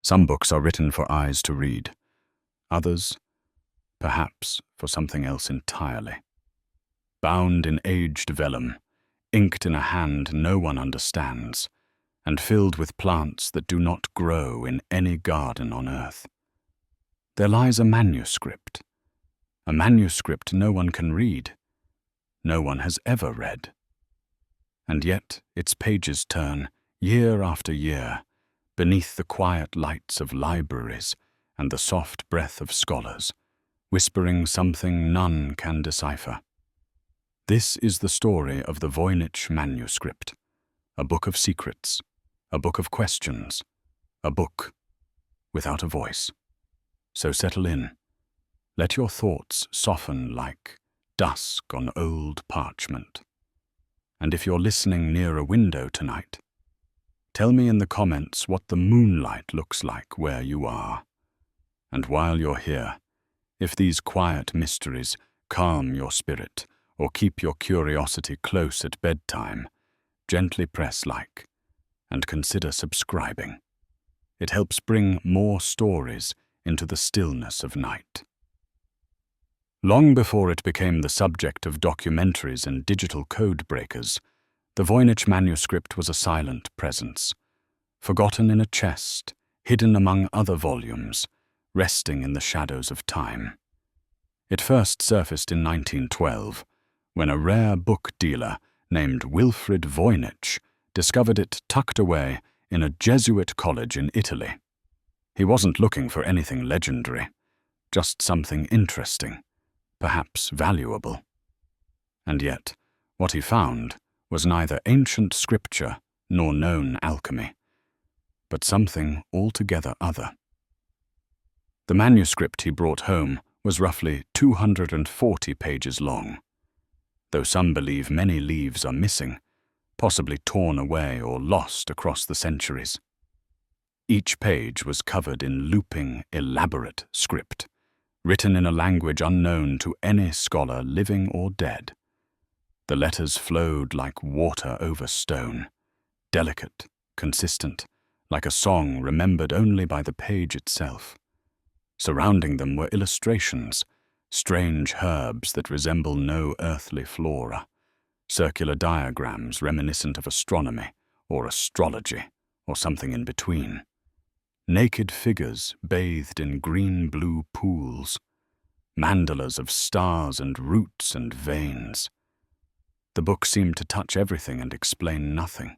Some books are written for eyes to read. Others, perhaps, for something else entirely. Bound in aged vellum, inked in a hand no one understands, and filled with plants that do not grow in any garden on earth. There lies a manuscript no one can read, no one has ever read. And yet its pages turn, year after year, beneath the quiet lights of libraries and the soft breath of scholars, whispering something none can decipher. This is the story of the Voynich Manuscript, a book of secrets, a book of questions, a book without a voice. So settle in. Let your thoughts soften like dusk on old parchment. And if you're listening near a window tonight, tell me in the comments what the moonlight looks like where you are. And while you're here, if these quiet mysteries calm your spirit or keep your curiosity close at bedtime, gently press like and consider subscribing. It helps bring more stories into the stillness of night. Long before it became the subject of documentaries and digital code breakers, the Voynich Manuscript was a silent presence, forgotten in a chest, hidden among other volumes, resting in the shadows of time. It first surfaced in 1912, when a rare book dealer named Wilfrid Voynich discovered it tucked away in a Jesuit college in Italy. He wasn't looking for anything legendary, just something interesting, perhaps valuable. And yet, what he found was neither ancient scripture nor known alchemy, but something altogether other. The manuscript he brought home was roughly 240 pages long, though some believe many leaves are missing, possibly torn away or lost across the centuries. Each page was covered in looping, elaborate script, written in a language unknown to any scholar living or dead. The letters flowed like water over stone, delicate, consistent, like a song remembered only by the page itself. Surrounding them were illustrations, strange herbs that resemble no earthly flora, circular diagrams reminiscent of astronomy or astrology or something in between. Naked figures bathed in green-blue pools, mandalas of stars and roots and veins. The book seemed to touch everything and explain nothing.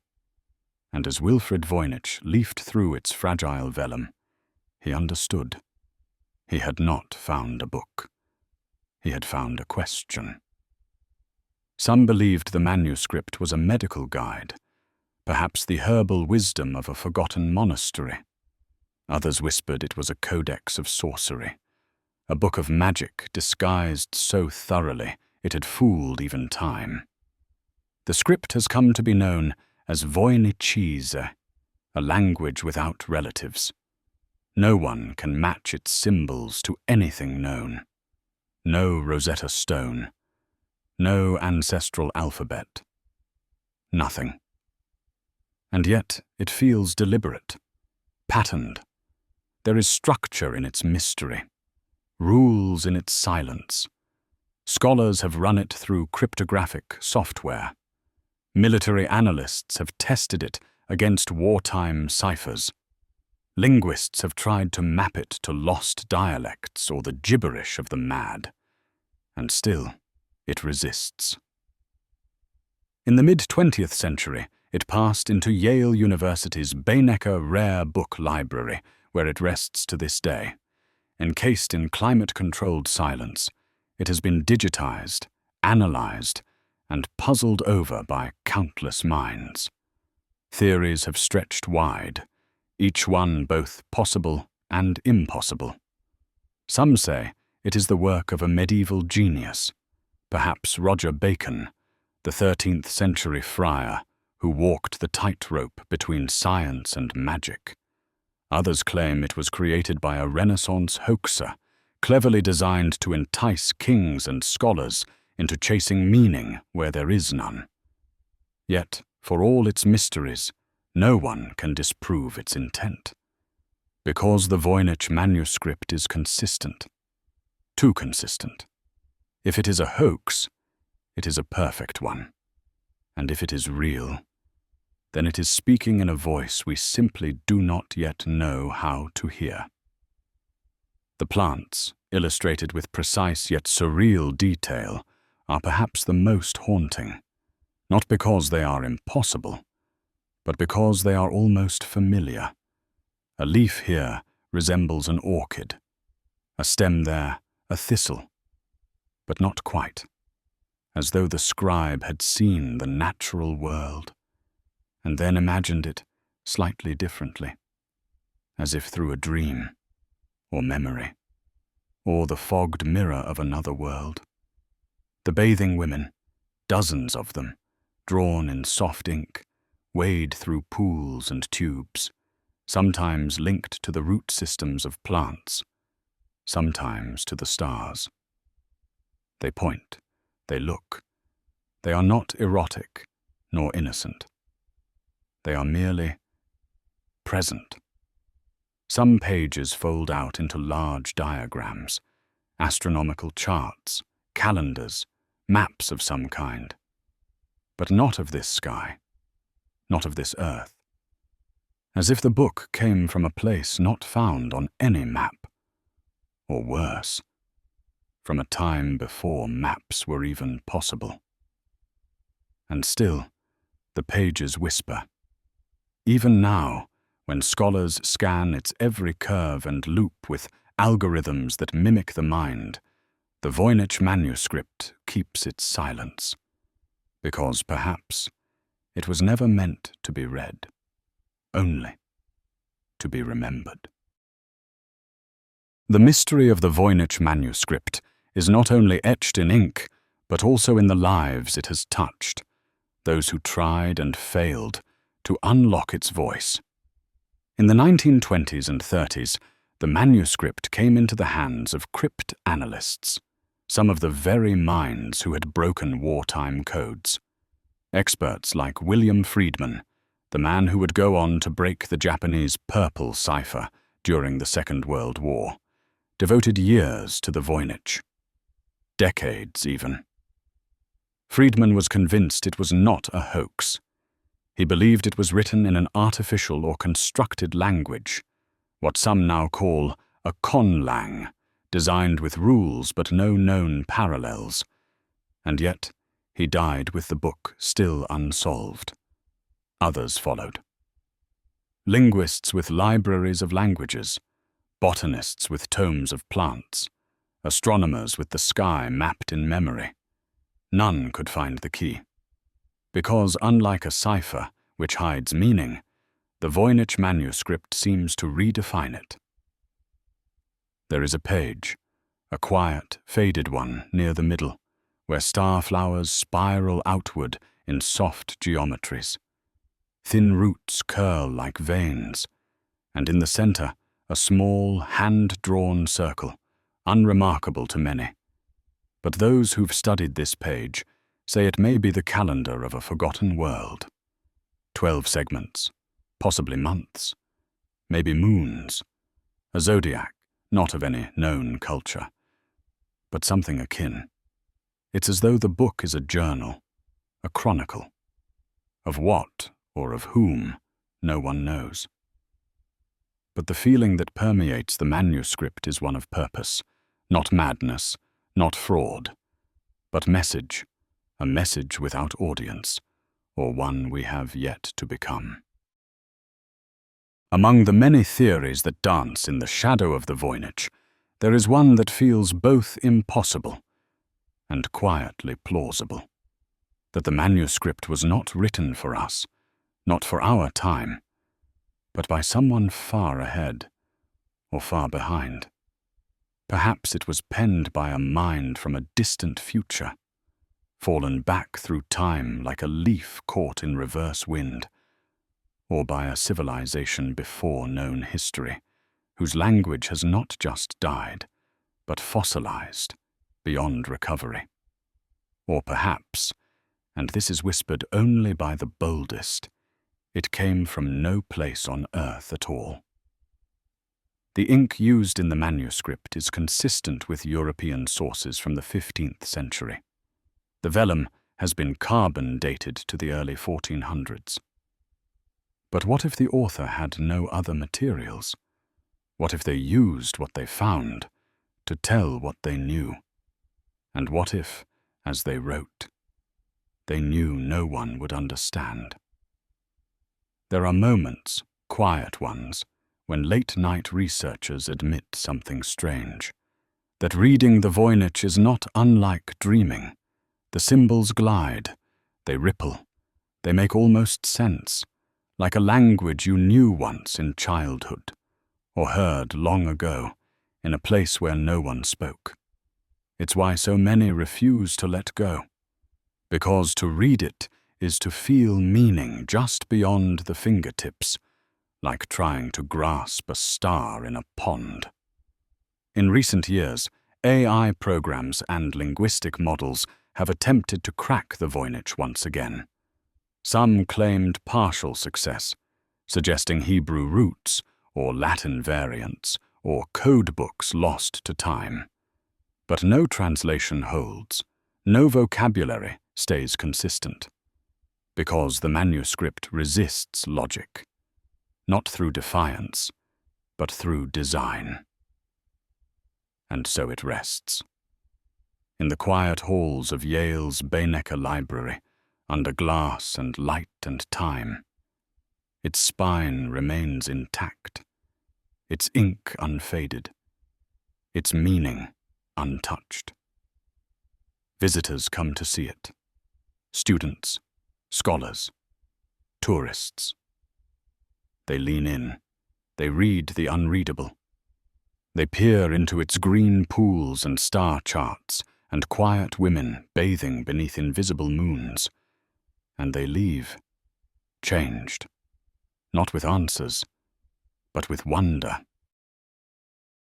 And as Wilfrid Voynich leafed through its fragile vellum, he understood. He had not found a book. He had found a question. Some believed the manuscript was a medical guide, perhaps the herbal wisdom of a forgotten monastery. Others whispered it was a codex of sorcery, a book of magic disguised so thoroughly it had fooled even time. The script has come to be known as Voynichese, a language without relatives. No one can match its symbols to anything known. No Rosetta Stone, no ancestral alphabet, nothing. And yet it feels deliberate, patterned. There is structure in its mystery, rules in its silence. Scholars have run it through cryptographic software. Military analysts have tested it against wartime ciphers. Linguists have tried to map it to lost dialects or the gibberish of the mad. And still, it resists. In the mid-20th century, it passed into Yale University's Baynecker Rare Book Library, where it rests to this day. Encased in climate-controlled silence, it has been digitized, analyzed, and puzzled over by countless minds. Theories have stretched wide, each one both possible and impossible. Some say it is the work of a medieval genius, perhaps Roger Bacon, the 13th century friar who walked the tightrope between science and magic. Others claim it was created by a Renaissance hoaxer, cleverly designed to entice kings and scholars into chasing meaning where there is none. Yet, for all its mysteries, no one can disprove its intent. Because the Voynich Manuscript is consistent. Too consistent. If it is a hoax, it is a perfect one. And if it is real, then it is speaking in a voice we simply do not yet know how to hear. The plants, illustrated with precise yet surreal detail, are perhaps the most haunting, not because they are impossible, but because they are almost familiar. A leaf here resembles an orchid, a stem there a thistle, but not quite, as though the scribe had seen the natural world and then imagined it slightly differently, as if through a dream, or memory, or the fogged mirror of another world. The bathing women, dozens of them, drawn in soft ink, wade through pools and tubes, sometimes linked to the root systems of plants, sometimes to the stars. They point, they look. They are not erotic nor innocent. They are merely present. Some pages fold out into large diagrams, astronomical charts, calendars, maps of some kind. But not of this sky, not of this earth. As if the book came from a place not found on any map. Or worse, from a time before maps were even possible. And still, the pages whisper. Even now, when scholars scan its every curve and loop with algorithms that mimic the mind, the Voynich Manuscript keeps its silence, because perhaps it was never meant to be read, only to be remembered. The mystery of the Voynich Manuscript is not only etched in ink, but also in the lives it has touched, those who tried and failed to unlock its voice. In the 1920s and 30s, the manuscript came into the hands of cryptanalysts, some of the very minds who had broken wartime codes. Experts like William Friedman, the man who would go on to break the Japanese purple cipher during the Second World War, devoted years to the Voynich. Decades, even. Friedman was convinced it was not a hoax. He believed it was written in an artificial or constructed language, what some now call a conlang, designed with rules but no known parallels. And yet, he died with the book still unsolved. Others followed. Linguists with libraries of languages, botanists with tomes of plants, astronomers with the sky mapped in memory. None could find the key. Because unlike a cipher, which hides meaning, the Voynich Manuscript seems to redefine it. There is a page, a quiet, faded one near the middle, where star-flowers spiral outward in soft geometries. Thin roots curl like veins, and in the center, a small, hand-drawn circle, unremarkable to many. But those who've studied this page say it may be the calendar of a forgotten world. 12 segments, possibly months, maybe moons, a zodiac, not of any known culture, but something akin. It's as though the book is a journal, a chronicle. Of what, or of whom, no one knows. But the feeling that permeates the manuscript is one of purpose, not madness, not fraud, but message, a message without audience, or one we have yet to become. Among the many theories that dance in the shadow of the Voynich, there is one that feels both impossible and quietly plausible. That the manuscript was not written for us, not for our time, but by someone far ahead, or far behind. Perhaps it was penned by a mind from a distant future, fallen back through time like a leaf caught in reverse wind, or by a civilization before known history, whose language has not just died, but fossilized beyond recovery. Or perhaps, and this is whispered only by the boldest, it came from no place on earth at all. The ink used in the manuscript is consistent with European sources from the 15th century. The vellum has been carbon dated to the early 1400s. But what if the author had no other materials? What if they used what they found to tell what they knew? And what if, as they wrote, they knew no one would understand? There are moments, quiet ones, when late-night researchers admit something strange, that reading the Voynich is not unlike dreaming. The symbols glide, they ripple, they make almost sense, like a language you knew once in childhood, or heard long ago in a place where no one spoke. It's why so many refuse to let go, because to read it is to feel meaning just beyond the fingertips, like trying to grasp a star in a pond. In recent years, AI programs and linguistic models have attempted to crack the Voynich once again. Some claimed partial success, suggesting Hebrew roots, or Latin variants, or code books lost to time. But no translation holds, no vocabulary stays consistent, because the manuscript resists logic, not through defiance, but through design. And so it rests. In the quiet halls of Yale's Beinecker Library, under glass and light and time, its spine remains intact, its ink unfaded, its meaning untouched. Visitors come to see it. Students, scholars, tourists. They lean in. They read the unreadable. They peer into its green pools and star charts and quiet women bathing beneath invisible moons. And they leave, changed, not with answers, but with wonder.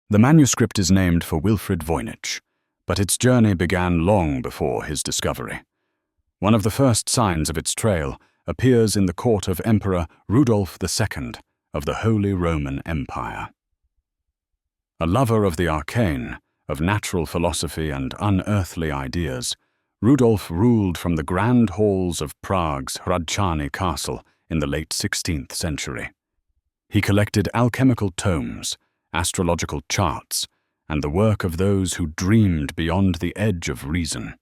The manuscript is named for Wilfrid Voynich, but its journey began long before his discovery. One of the first signs of its trail appears in the court of Emperor Rudolph II of the Holy Roman Empire. A lover of the arcane, of natural philosophy and unearthly ideas, Rudolph ruled from the grand halls of Prague's Hradčany castle in the late 16th century. He collected alchemical tomes, astrological charts, and the work of those who dreamed beyond the edge of reason.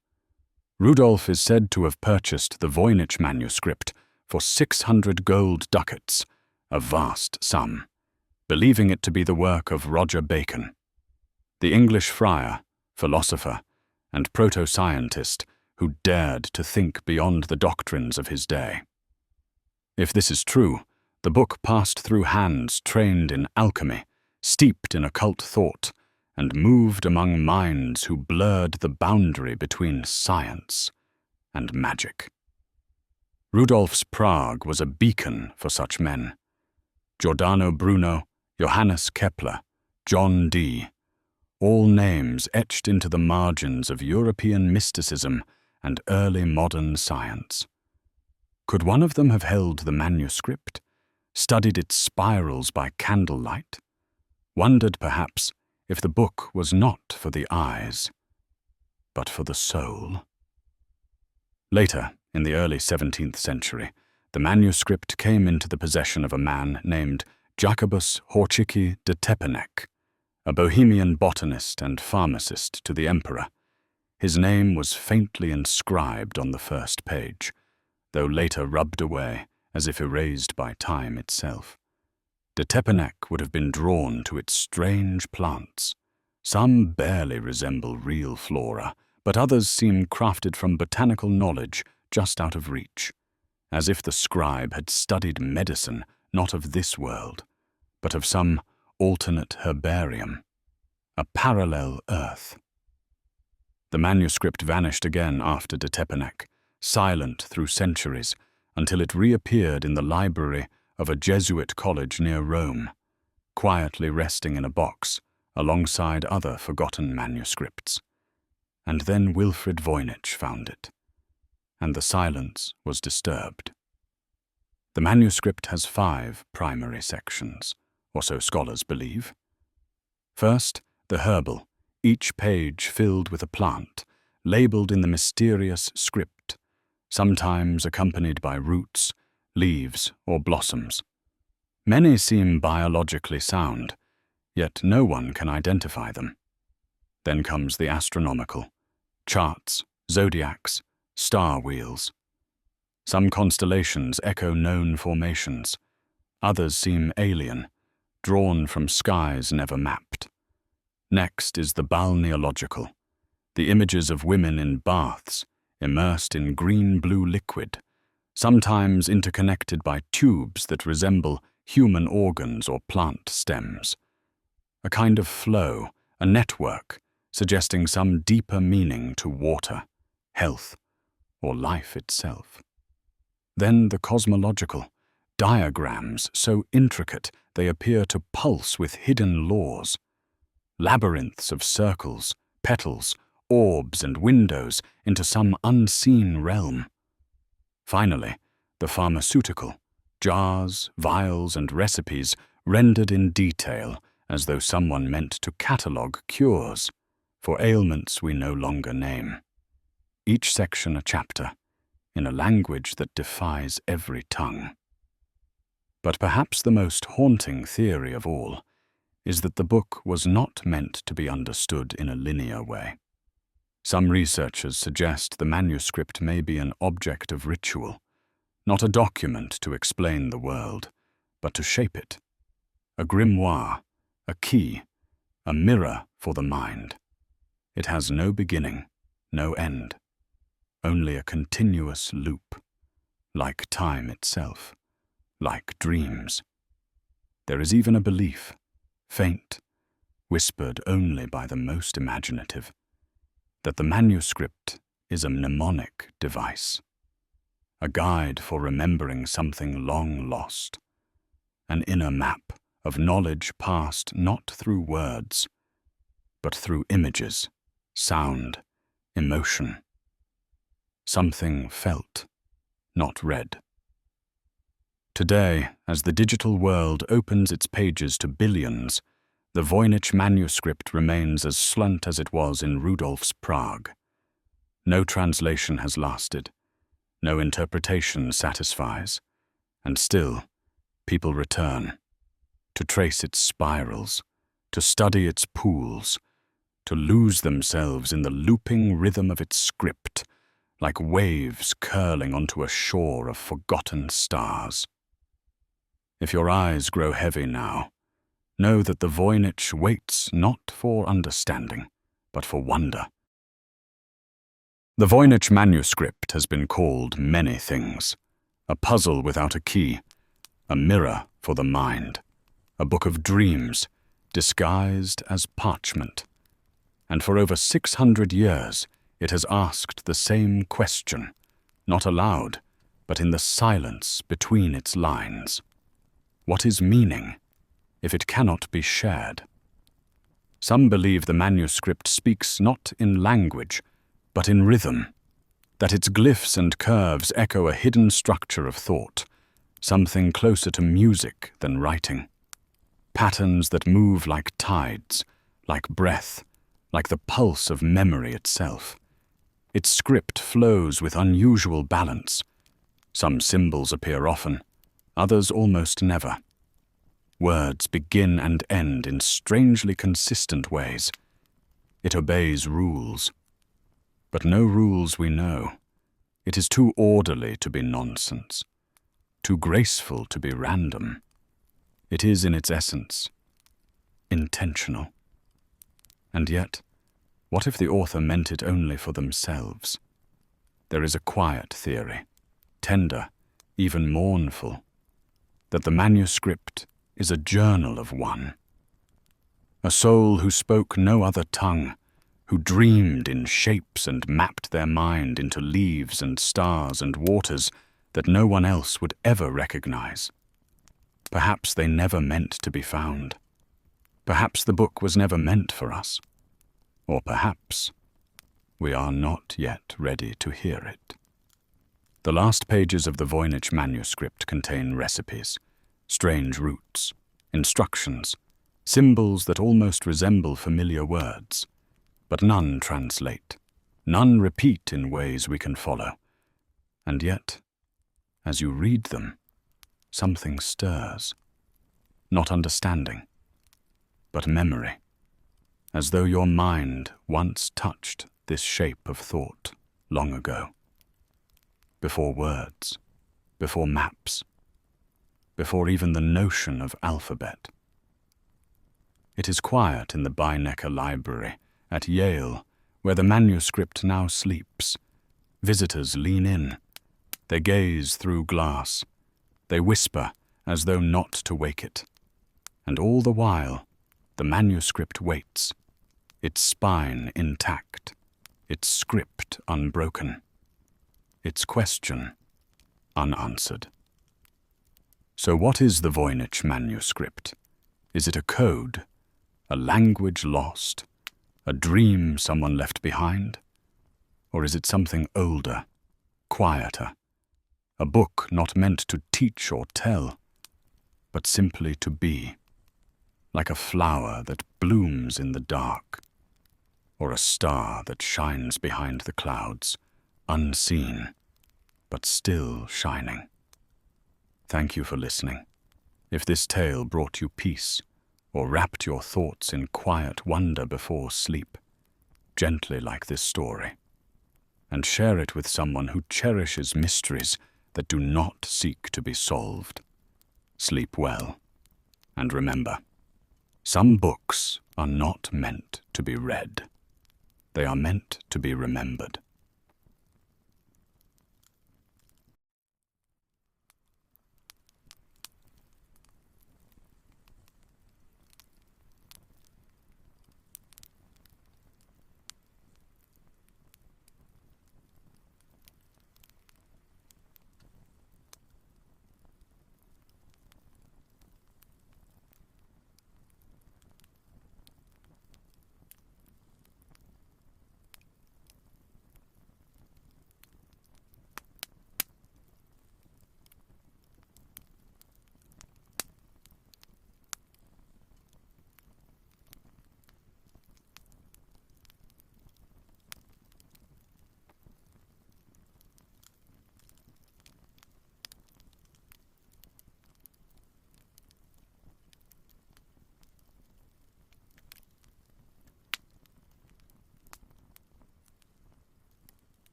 Rudolph is said to have purchased the Voynich Manuscript for 600 gold ducats, a vast sum, believing it to be the work of Roger Bacon. The English friar, philosopher, and proto-scientist who dared to think beyond the doctrines of his day. If this is true, the book passed through hands trained in alchemy, steeped in occult thought, and moved among minds who blurred the boundary between science and magic. Rudolph's Prague was a beacon for such men. Giordano Bruno, Johannes Kepler, John Dee, all names etched into the margins of European mysticism and early modern science. Could one of them have held the manuscript, studied its spirals by candlelight, wondered perhaps if the book was not for the eyes, but for the soul? Later, in the early 17th century, the manuscript came into the possession of a man named Jacobus Horciki de Tepenek, a Bohemian botanist and pharmacist to the emperor. His name was faintly inscribed on the first page, though later rubbed away as if erased by time itself. De Tepenek would have been drawn to its strange plants. Some barely resemble real flora, but others seem crafted from botanical knowledge just out of reach, as if the scribe had studied medicine not of this world, but of some alternate herbarium, a parallel earth. The manuscript vanished again after de Tepenek, silent through centuries, until it reappeared in the library of a Jesuit college near Rome, quietly resting in a box alongside other forgotten manuscripts. And then Wilfrid Voynich found it, and the silence was disturbed. The manuscript has 5 primary sections, or so scholars believe. First, the herbal, each page filled with a plant, labeled in the mysterious script, sometimes accompanied by roots, leaves, or blossoms. Many seem biologically sound, yet no one can identify them. Then comes the astronomical, charts, zodiacs, star wheels. Some constellations echo known formations. Others seem alien, drawn from skies never mapped. Next is the balneological, the images of women in baths, immersed in green-blue liquid, sometimes interconnected by tubes that resemble human organs or plant stems. A kind of flow, a network, suggesting some deeper meaning to water, health, or life itself. Then the cosmological, diagrams so intricate they appear to pulse with hidden laws. Labyrinths of circles, petals, orbs and windows into some unseen realm. Finally, the pharmaceutical, jars, vials and recipes rendered in detail as though someone meant to catalogue cures for ailments we no longer name. Each section a chapter, in a language that defies every tongue. But perhaps the most haunting theory of all is that the book was not meant to be understood in a linear way. Some researchers suggest the manuscript may be an object of ritual, not a document to explain the world, but to shape it. A grimoire, a key, a mirror for the mind. It has no beginning, no end, only a continuous loop, like time itself, like dreams. There is even a belief, faint, whispered only by the most imaginative, that the manuscript is a mnemonic device, a guide for remembering something long lost, an inner map of knowledge passed not through words, but through images, sound, emotion. Something felt, not read. Today, as the digital world opens its pages to billions, the Voynich Manuscript remains as slant as it was in Rudolph's Prague. No translation has lasted, no interpretation satisfies, and still, people return, to trace its spirals, to study its pools, to lose themselves in the looping rhythm of its script, like waves curling onto a shore of forgotten stars. If your eyes grow heavy now, know that the Voynich waits not for understanding, but for wonder. The Voynich Manuscript has been called many things: a puzzle without a key, a mirror for the mind, a book of dreams disguised as parchment. And for over 600 years, it has asked the same question, not aloud, but in the silence between its lines. What is meaning, if it cannot be shared? Some believe the manuscript speaks not in language, but in rhythm, that its glyphs and curves echo a hidden structure of thought, something closer to music than writing. Patterns that move like tides, like breath, like the pulse of memory itself. Its script flows with unusual balance. Some symbols appear often, others almost never. Words begin and end in strangely consistent ways. It obeys rules. But no rules we know. It is too orderly to be nonsense, too graceful to be random. It is in its essence intentional. And yet, what if the author meant it only for themselves? There is a quiet theory, tender, even mournful, that the manuscript is a journal of one. A soul who spoke no other tongue, who dreamed in shapes and mapped their mind into leaves and stars and waters that no one else would ever recognize. Perhaps they never meant to be found. Perhaps the book was never meant for us. Or perhaps we are not yet ready to hear it. The last pages of the Voynich Manuscript contain recipes, strange roots, instructions, Symbols that almost resemble familiar words, but none translate, none repeat in ways we can follow. And yet, as you read them, something stirs. Not understanding, but memory, as though your mind once touched this shape of thought long ago. Before words, before maps, before even the notion of alphabet. It is quiet in the Beinecker Library at Yale, where the manuscript now sleeps. Visitors lean in. They gaze through glass. They whisper as though not to wake it. And all the while, the manuscript waits, its spine intact, its script unbroken, its question unanswered. So what is the Voynich Manuscript? Is it a code, a language lost, a dream someone left behind? Or is it something older, quieter, a book not meant to teach or tell, but simply to be, like a flower that blooms in the dark, or a star that shines behind the clouds, unseen, but still shining? Thank you for listening. If this tale brought you peace, or wrapped your thoughts in quiet wonder before sleep, gently like this story, and share it with someone who cherishes mysteries that do not seek to be solved. Sleep well, and remember, some books are not meant to be read. They are meant to be remembered.